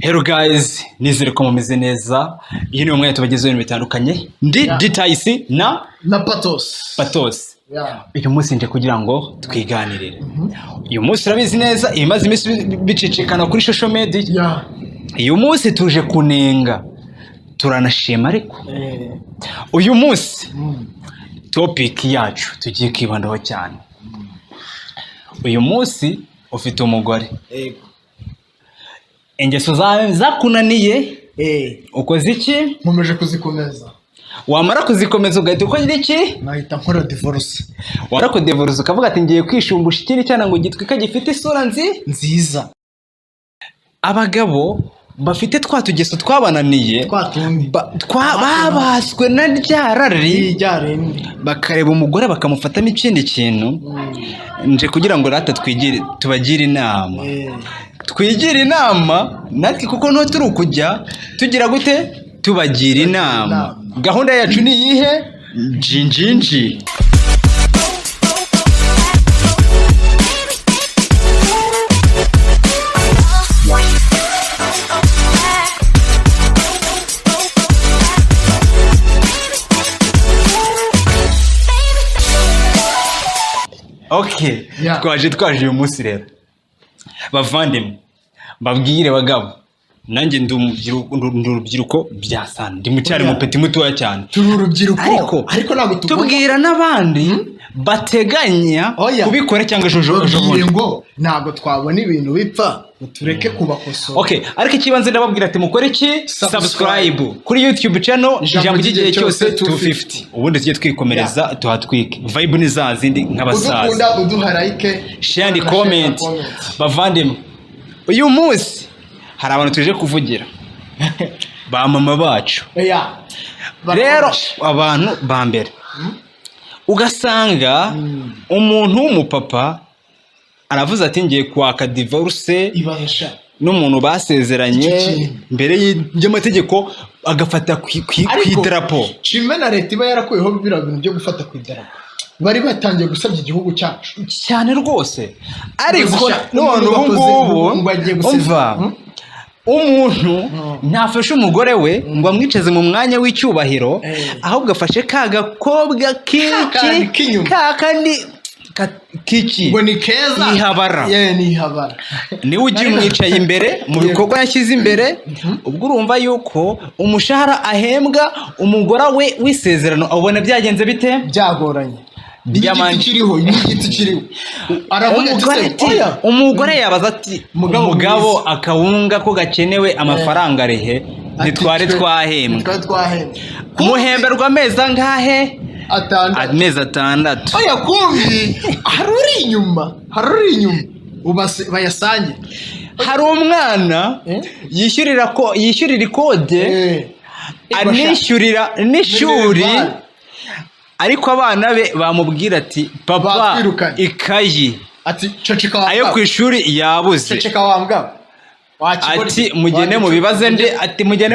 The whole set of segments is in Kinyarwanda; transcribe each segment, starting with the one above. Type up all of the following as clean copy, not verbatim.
Hello guys, nizere ko mumeze neza. Iyi ni umwe tubagezeho ibintu bitandukanye. Ndi Ditaisi na Patos. Uyu munsi nje kugira ngo twiganirire. Uyu munsi urabizi neza ibimaze iminsi bicicikana kuri social media. Uyu munsi tuje kunenga. Turanashima ariko. Uyu munsi topic yacu tugiye kwibandaho cyane. Uyu munsi ufite umugore. Ingeso zawe zakunaniye ukoze iki? Nkomeje kuzikomeza. Wamara kuzikomeza ugahita ukora iki? Nahita nkora divorce. Wamara ku divorce ukavuga ati ngiye kwishumbusha ikindi cyana ngo gitwika gifite isura nziza. Abagabo bafite twatugeso twabananiye babaswe na ryarari bakareba umugore bakamufatamo ikindi kintu nje kugira ngo rata tubagire inama. Twigira inama natwe kuko no turi kujya tugira gute tubagira inama. Gahunda yacu ni iyihe? Jinjinji. Okay, twaje uyu munsi rero. Bavandimwe babwire bagabo nanjye ndi urubyiruko byasana ndi mucyari mupeti mutoya cyane turi urubyiruko ariko nago tubwira nabandi bateganya kubikora cyangwa jojo ngo nago twabona ibintu bipfa tureke kubakosora. Okay, ariko ikibanze ndababwira ati mukore iki? Subscribe kuri YouTube channel Ijambo ry'igihe cyose 250 ubundi tujye twikomereza tuhatwike vibe ni za zindi nk'abasaza. Udukunda uduha like, share and comment. Bavandimwe uyu munsi hari abantu tuje kuvugira ba mama bacu. Rero abantu ba mbere ugasanga umuntu w'umupapa aravuze ati ngiye kwaka divorce n'umuntu basezeranye mbere y'amategeko agafata kw'idarapo. Chime na leta iba yarakuyeho bira bintu byo gufata kw'idarapo. Bari batangiye gusabya igihugu cyacu cyane rwose. Ariko none ubu umva umuntu ntafashe umugore we ngo amwicaze mu mwanya w'icyubahiro ahubwo afashe kagakobwa kiki ngo ni keza ihabara nihabara niwe ugiye umwicaye imbere mu bikorwa yashyize imbere. Ubwo urumva yuko umushahara ahembwa umugore we w'isezerano abona byagenze bite? Byagoranye. Igiti kiriho aravuga ati umugore yabaza ati mugabo akawunga ko gakenewe amafaranga rehe ntitware twahembwa muhemberwa amezi angahe? Amezi 6. Oya kumbi haruri inyuma bayasange. Hari umwana yishyurira ikode anishyurira n'ishuri ariko abana be bamubwira ati papa ikayi ati ceceka wambwa ayo ku ishuri yabuze ati mugene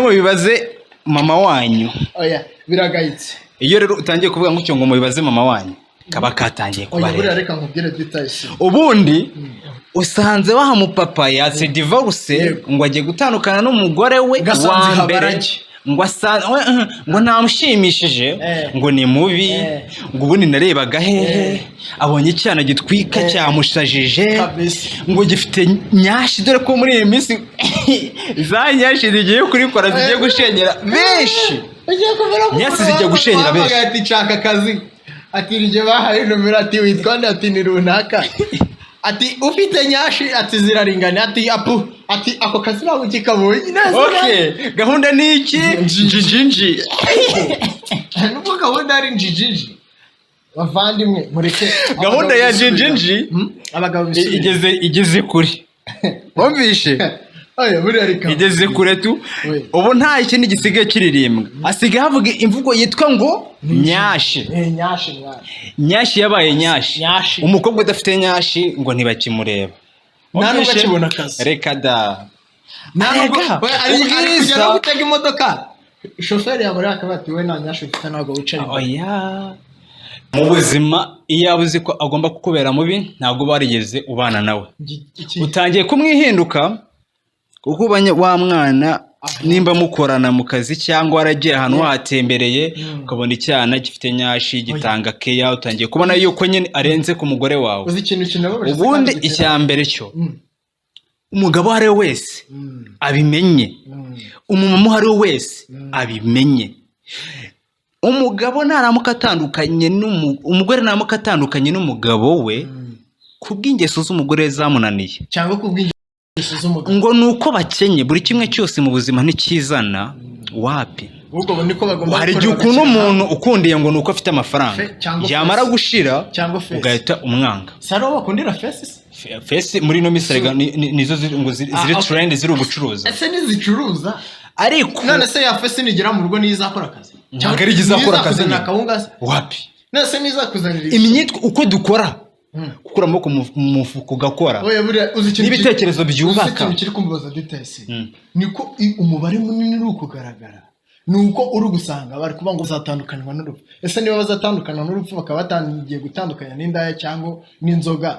mu bibaze mama wanyu. Oya biragayitse. Iyo rero utangiye kuvuga ngo cyo ngo mubibaze mama wanyu kaba katangiye kubarera. Reka nkubwire Ditaisi ubundi usanze waha mupapa yatse divorce ngo agiye gutandukana n'umugore we wa mbere ngo ntamushimishije ngo ni mubi ngo ubundi narebaga hehe abonye icyana gitwika cyamushajije ngo gifite nyashi dore ko muri iyi minsi za nyashi zigiye kurikora zigiye gushenyera benshi. Nyasi zijya gushenyera benshi. Ati nshaka akazi ati rije bahaye nomero ati witwa nde ati ni runaka ati ufite nyashi ati ziraringana ati ako kazi nawe ukikabonye. Okay, gahunda ni iki? Jinjinji. Nuko gahunda ari jinjinji. Bavandimwe mureke gahunda ya jinjinji abagabo igeze kuri wumvishe igeze kure tu. Ubu nta ikindi gisigaye kiririmbwa asigaye havuga imvugo yitwa ngo nyashi. Nyashi yabaye nyashi. Umukobwa udafite nyashi ngo ntibakimureba nta nubwo akibona akazi. Reka da ari kugera gutega imodoka shoferi yabura akabati we nta nyashi ufite ntabwo wicaye. Oya mu buzima iyo yabuze ko agomba kukubera mubi ntabwo barigeze ubana nawe utangiye kumwihinduka kuko wa mwana nimba mukorana mu kazi cyangwa waragiye ahantu watembereye ukabona icyana gifite nyashi gitanga keya utangiye kubona yuko nyine arenze ku mugore wawe. Ubundi icyambere cyo umugabo ari wese abimenye, umumama ari wese abimenye. Umugabo naramuka atandukanye umugore naramuka atandukanye n'umugabo we kubw'ingeso z'umugore zamunaniye cyangwa kubw'ingeso z'umugabo ngo nuko bakenye buri kimwe cyose mu buzima ntikizana wapi. ubwo niko bagomba hari igihe ukuntu umuntu ukundiye ngo nuko afite amafaranga yamara gushira ugahita umwanga. Saro bakundira face muri no misarega nizo ngo ziri trend ziri ubucuruzi ese nizicuruza ariko none se ya face nigera mu rugo nizakora akazi cyangwa ari gizakora akazi wapi nese nizakuzanira imyitwa uko dukora gukura amaboko mu mufuko gakora n'ibitekerezo byubaka kiri kumbaza details niko umubare munini uri kugaragara nuko uri gusanga bari kuba ngo uzatandukanwa n'urupfu. Ese niba bazatandukana n'urupfu bakaba batangiye gutandukanya n'indaya cyangwa n'inzoga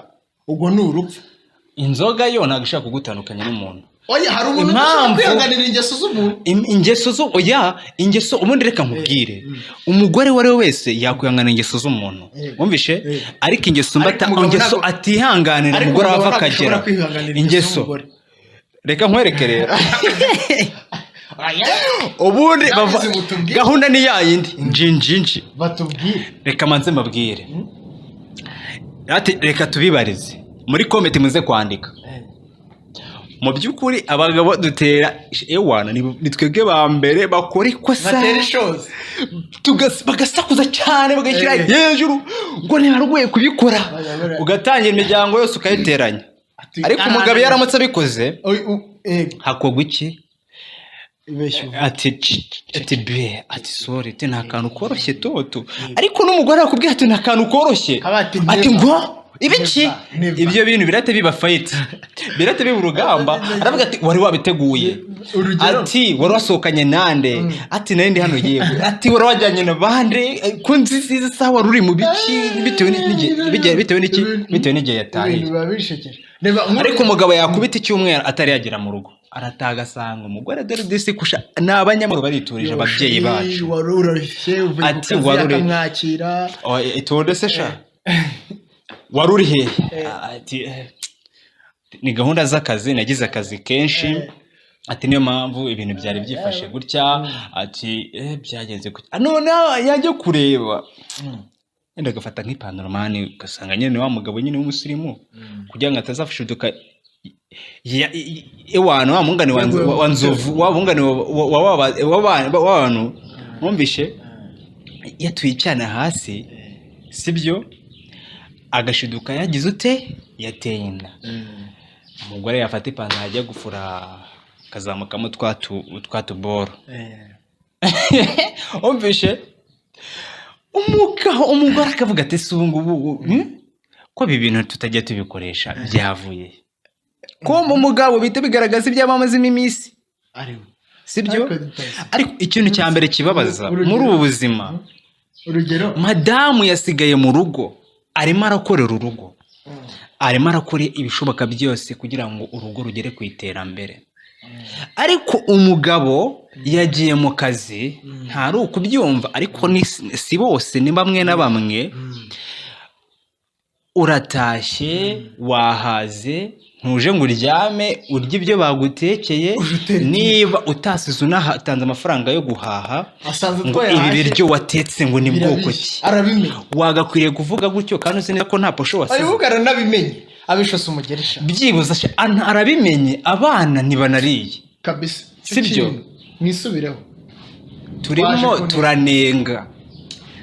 ubwo ni urupfu. Inzoga yo ntabwo ishaka kugutandukanya n'umuntu. Oya hari umuntu ushaka kwihanganira ingeso z'umuntu. Ingeso zo oya ingeso ubundi reka nkubwire umugore wari wese yakwihanganira ingeso z'umuntu wumvishe ariko ingeso ingeso atihanganira umugore ava akagera ingeso reka nkwereke rero ubundi gahunda ni yayindi njinjinji batubwire reka manze mbabwire reka tubibarize muri comment muze kwandika mu byukuri abagabo dutera ewana ni twebwe ba mbere bakora ikosa batera ishozi bagasakuza cyane bagashyira hejuru ngo ntibaruguye kubikora ugatangira imiryango yose ukayiteranya ariko umugabo yaramutse abikoze hakogwa iki ati be ati sorry te nta kantu koroshye toto ariko n'umugore akubwiye ati nta kantu koroshye ati ngo ibiki ibyo bintu birate biba fight birate biba urugamba aravuga ati wari wabiteguye ati wari wasohokanye nande ati nari ndi hano yewe ati wari wajyanye na bande kunzi sawa ruri mu biki bitewe n'igihe yataye ariko umugabo yakubita icyumweru atari yagera mu rugo arataga asanga umugore dore disi kusha n'abanyamuru bariturije ababyeyi bacu ati warure mwakira itonde se sha waruri he ati ni gahunda z'akazi nagize akazi kenshi ati niyo mpamvu ibintu byari byifashe gutya ati byagenze gutya none yajye kureba enda gafata nk'ipantaro mani ugasanga nyine wa mugabo nyine w'umusirimu kugira ngo atazafushuduka ewana wa mungane wa nzovu wa mungane w'abantu mwumvishe yatwicana hasi sibyo agashiduka yagize ute yateye inda umugore yafata ipantaro ajya gufura kazamukamo twatuboro umvishe umugore akavuga ati si ubungubu ko ibi bintu tutajya tubikoresha byavuye kumva umugabo bita bigaragaza iby'abamazemo iminsi sibyo ariko ikintu cya mbere kibabaza muri ubu buzima urugero madamu yasigaye mu rugo arimo arakorera urugo arimo arakora ibishoboka byose kugira ngo urugo rugere ku iterambere ariko umugabo yagiye mu kazi ntari ukubyumva ariko si bose ni bamwe na bamwe uratashye wahaze ntuje ngo uryame urye ibyo bagutekeye niba utasize unahatanze amafaranga yo guhaha ngo ibi biryo watetse ngo ni bwoko ki wagakwiriye kuvuga gutyo kandi uzi neza ko nta posho wasize abivuga aranabimenye abishose umugeresha byibuze arabimenye abana ntibanariye kabisa sibyo mwisubireho turimo turanenga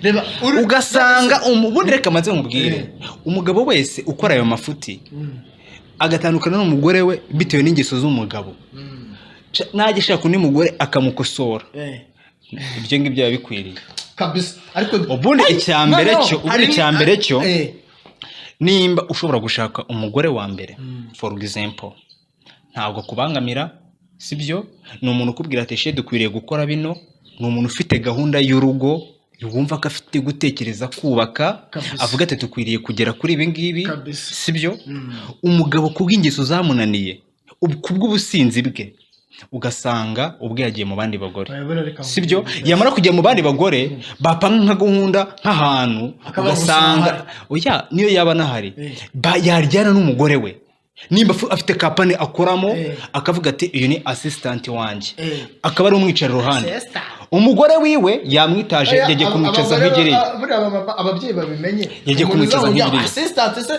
reba ugasanga ubundi reka maze nkubwire umugabo wese ukora ayo mafuti agatandukana n'umugore we bitewe n'ingeso z'umugabo nagishaka undi mugore akamukosora ibyo ngibyo bikwiriye kabisa ariko ubundi icyambere cyo nimba ushobora gushaka umugore wa mbere for example ntabwo kubangamira sibyo ni umuntu ukubwira ati she dukwiriye gukora bino ni umuntu ufite gahunda y'urugo wumva ko afite gutekereza kubaka avuga ati tukwiriye kugera kuri ibi ngibi sibyo umugabo kubw'ingeso zamunaniye kubw'ubusinzi bwe ugasanga ubwe yagiye mu bandi bagore, sibyo? Yamara kujya mu bandi bagore bapanga nka gahunda nk'ahantu, ugasanga oya niyo yaba nahari yaryana n'umugore we, nimba afite kapane akoramo akavuga ati uyu ni assistant wanjye, akaba ari umwicara iruhande, umugore wiwe yamwitaje yagiye kumwicaza nk'igereye. Ababyeyi babimenye yagiye kumwicaza nk'igereye assistant se,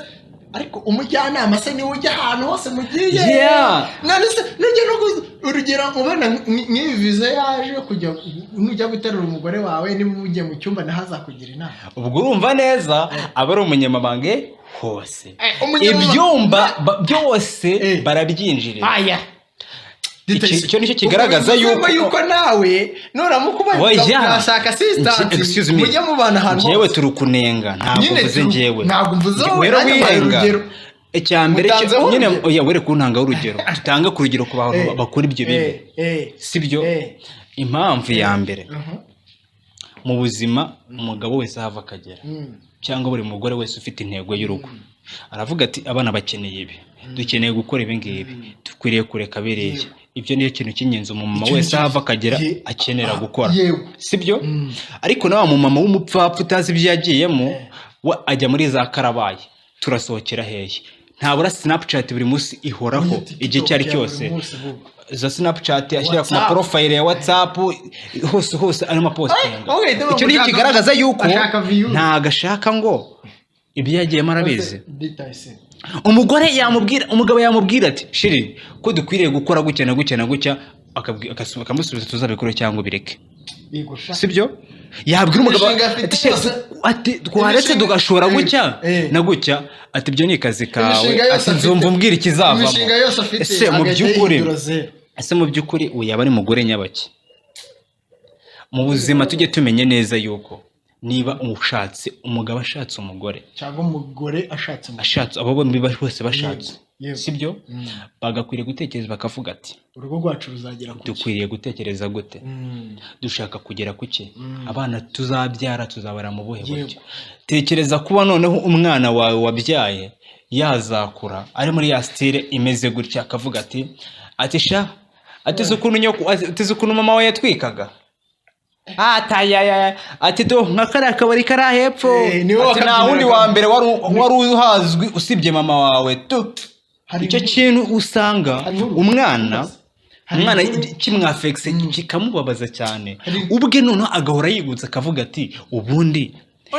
ariko umujyanama se niwe ujya ahantu hose mugiye. None se nujye no urugero ubona nk'ivize yaje kujya nujya guterura umugore wawe niba ugiye mu cyumba nahazakugira inama. Ubwo urumva neza aba ari umunyamabange hose, ibyumba byose barabyinjirira. Icyo nicyo kigaragaza yuko nawe nuramukubaza ashaka assistant mujye mubana ahantu. Njyewe turi kunenga, ntabwo mvuze njyewe, ntabwo mvuze wero wirenga. Icyambere nyine oya were kuntanga urugero, tutanga ku rugero ku bantu bakora ibyo bibi, sibyo? Impamvu ya mbere mu buzima umugabo wese hava akagera, cyangwa buri mugore wese ufite intego y'urugo aravuga ati abana bakeneye ibi, dukeneye gukora ibi ngibi, dukwiriye kureka biriya. Ibyo niyo kintu cy'ingenzi umumama wese hava akagera akenera gukora, sibyo? Ariko nawe umumama w'umupfapfa utazi ibyo yagiyemo ajya muri za karabaye, turasohokera hehe, ntabura Snapchat buri munsi ihoraho igihe cyari cyose, za Snapchat ashyira ku profile ya WhatsApp hose arimo posting. Icyo niyo kigaragaza yuko ntagashaka ngo ibyo yagiyemo arabizi. Umugabo yamubwira ati shiri ko dukwiriye gukora gutya na gutya na gutya, akamusubiza tuzabikora cyangwa bireke, sibyo? Yabwira umugabo ati twaretse tugashora gutya na gutya, ati ibyo ni kazi kawe, ati nzumva umbwira ikizavamo. Ese mu by'ukuri uyu yaba ari mugore nyabaki? Mu buzima tujye tumenye neza yuko niba umugabo ashatse umugore cyangwa umugore ashatse abo bombi bose bashatse, sibyo? Bagakwiriye gutekereza bakavuga ati urugo rwacu ruzagera kuki, dukwiriye gutekereza gute, dushaka kugera kuki, abana tuzabyara tuzabara mu buhe buryo. Tekereza kuba noneho umwana wawe wabyaye yazakura ari muri ya style imeze gutya, akavuga ati sha atize ukuntu mama we yatwikaga, ati do nkakara kabari kara hepfo, ati nta wundi wa mbere wari uhazwi usibye mama wawe tu. Icyo kintu usanga umwana kimwafekse kikamubabaza cyane, ubwe noneho agahora yigutse akavuga ati ubundi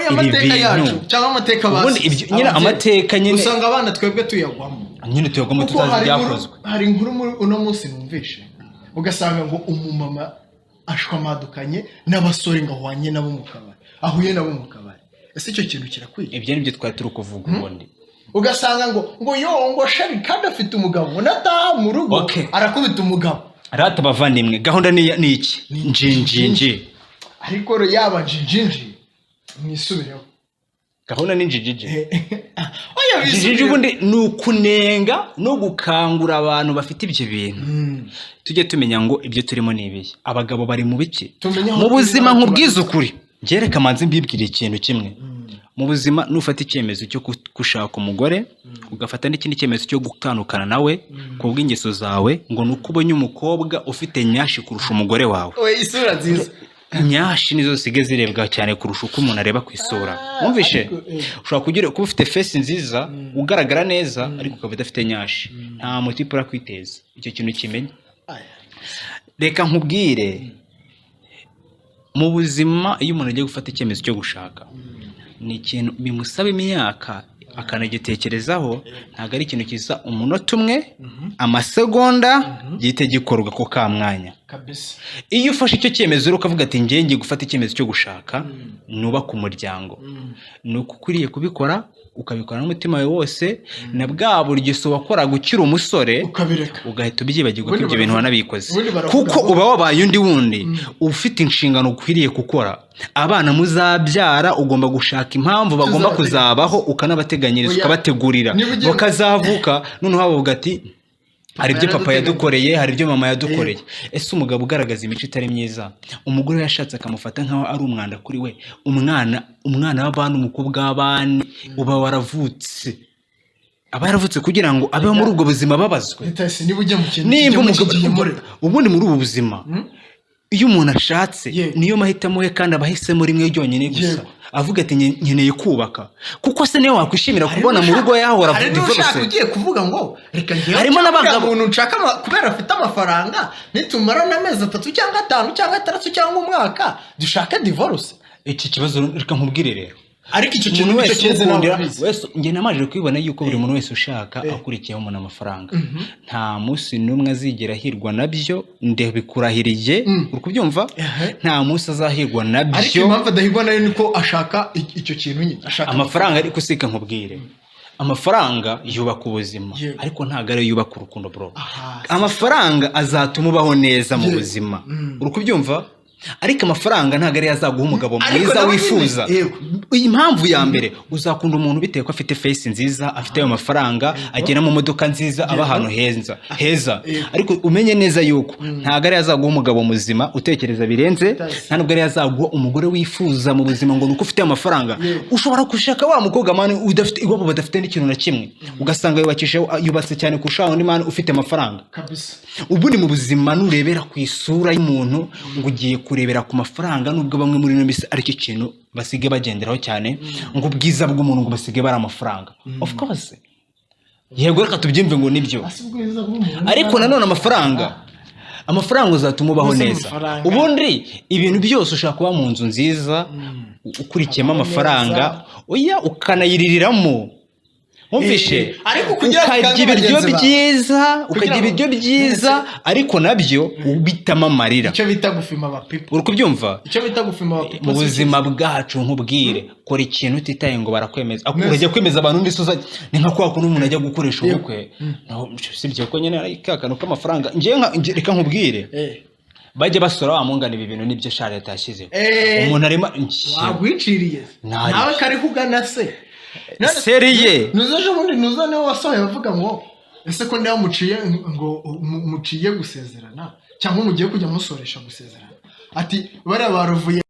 amateka yacu cyangwa amateka basi, nyine amateka nyine usanga abana twebwe tuyagwamo, nyine tuyagwamo tutazi byakozwe. Hari inkuru uno munsi numvishe, ugasanga ngo umumama ashwamadukanye n'abasore ngo ahwanye nabo mu kabari, ahuye nabo mu kabari. Ese icyo kintu kirakwiye? Ibyo nibyo twari turi kuvuga ubundi. Ugasanga ngo shari kandi afite umugabo, nataha mu rugo arakubita umugabo. Arata bavandimwe, gahunda ni iki? Njinjinji. Ariko yaba njinjinji mwisubireho, gahunda ni njinjinji. Njinjinji ubundi ni ukunenga no gukangura abantu bafite ibyo bintu. Tujye tumenya ngo ibyo turimo ni ibihe, abagabo bari mu biki mu buzima. Nkubwiza ukuri, ngereka manzi mbibwira ikintu kimwe. Mu buzima nufata icyemezo cyo gushaka umugore, ugafata n'ikindi cyemezo cyo gutandukana nawe kubw'ingeso zawe, ngo nuko ubonye umukobwa ufite nyashi kurusha umugore wawe. Isura nziza, nyashi nizo zisigaye zirebwa cyane kurusha uko umuntu areba ku isura. Wumvishe? Ushobora kuba ufite face nziza, ugaragara neza, ariko ukaba udafite nyashi, nta mutipe urakwiteza. Icyo kintu kimenye. Reka nkubwire, mu buzima iyo umuntu agiye gufata icyemezo cyo gushaka, ni ikintu bimusaba imyaka akanagitekerezaho, ntabwo ari ikintu kiza umunota umwe, amasegonda gihita gikorwa ko ka mwanya kabisa. Iyo ufashe icyo cyemezo rero ukavuga ati ngiye gufata icyemezo cyo gushaka, nubaka umuryango, ni uko ukwiriye kubikora, ukabikora n'umutima wawe wose, na bwa buryo wakoraga ukiri umusore ugahita ubyibagirwa ko ibyo bintu wanabikoze, kuko uba wabaye undi wundi ufite inshingano ukwiriye gukora. Abana muzabyara ugomba gushaka impamvu bagomba kuzabaho, ukanabateganyiriza, ukabategurira bakazavuka, noneho bavuga ati hari ibyo papa yadukoreye, hari ibyo mama yadukoreye. Ese umugabo ugaragaza imico itari myiza, umugore yashatse akamufata nkaho ari umwanda kuri we, umwana w'abana, umukobwa w'abana uba waravutse aba yaravutse kugira ngo abeho muri ubwo buzima babazwe. Niba ujya mu kintu nimba ubundi muri ubu buzima iyo umuntu ashatse niyo mahitamo ye kandi abahisemo rimwe ryonyine gusa avuga ati nkeneye kubaka kuko se niyo wakwishimira kubona mu rugo yahora divorce. Ugiye kuvuga ngo reka ngiye harimo n'abagabo umuntu nshaka kubera afite amafaranga nitumara n'amezi 3 cyangwa 5 cyangwa 6 cyangwa umwaka dushaka divorce. Iki kibazo reka nkubwire rero ariko icyo kintu nicyo cyeze wese nge namaje kwibona yuko buri muntu wese ushaka akurikiyeho umuntu amafaranga nta munsi numwe azigera hirwa nabyo ndebikurahiriye uri kubyumva nta munsi azahirwa nabyo. Ariko impamvu adahirwa nayo niko ashaka icyo kintu nyine ashaka amafaranga. Ariko sika nkubwire amafaranga yubaka ubuzima ariko ntago ari yubaka urukundo bro. Amafaranga azatuma ubaho neza mu buzima uri kubyumva ariko amafaranga ntago ari yazaguha umugabo mwiza wifuza. Impamvu ya mbere uzakunda umuntu bitewe ko afite face nziza afite ayo mafaranga agena mu modoka nziza aba ahantu heza ariko umenye neza yuko ntago ari yazaguha umugabo muzima utekereza birenze nta nubwo ari yazaguha umugore wifuza mu buzima ngo nuko ufite amafaranga. Ushobora gushaka wa mukobwa mani udafite iwabo badafite n'ikintu na kimwe ugasanga yubatse cyane kurusha undi mani ufite amafaranga kabisa. Ubu ni mu buzima nurebera ku isura y'umuntu ngo ugiye kurebera ku mafaranga nubwo bamwe muri no bise ariko ikintu basige bagenderaho cyane ngo ubwiza bw'umuntu ngo basige bara amafaranga. Of course yego reka tubyimve ngo nibyo ariko nanone amafaranga uzatuma ubaho neza. Ubundi ibintu byose ushaka kuba mu nzu nziza ukurikiyemo amafaranga oya ukanayiririramo umvishe ukagira ibiryo byiza ariko nabyo ubitama amarira. Icyo bita gufima aba people uri kubyumva icyo bita gufima aba people mu buzima bwacu nkubwire kora ikintu utitaye ngo barakwemeza urajya kwemeza abantu ndisoza ni nka kwa kuno umuntu ajya gukoresha ubukwe naho sibyo ko nyene ari kakano k'amafaranga nje reka nkubwire bajye basora wamungana ibi bintu nibyo sha leta yashyizeho umuntu arema wagwiciriye nawe kari kugana se seriye nuzo niwe wasohoye bavuga ngo ese ko ndaho muciye gusezerana cyangwa mugiye kujya musoresha gusezerana ati bari baruvuye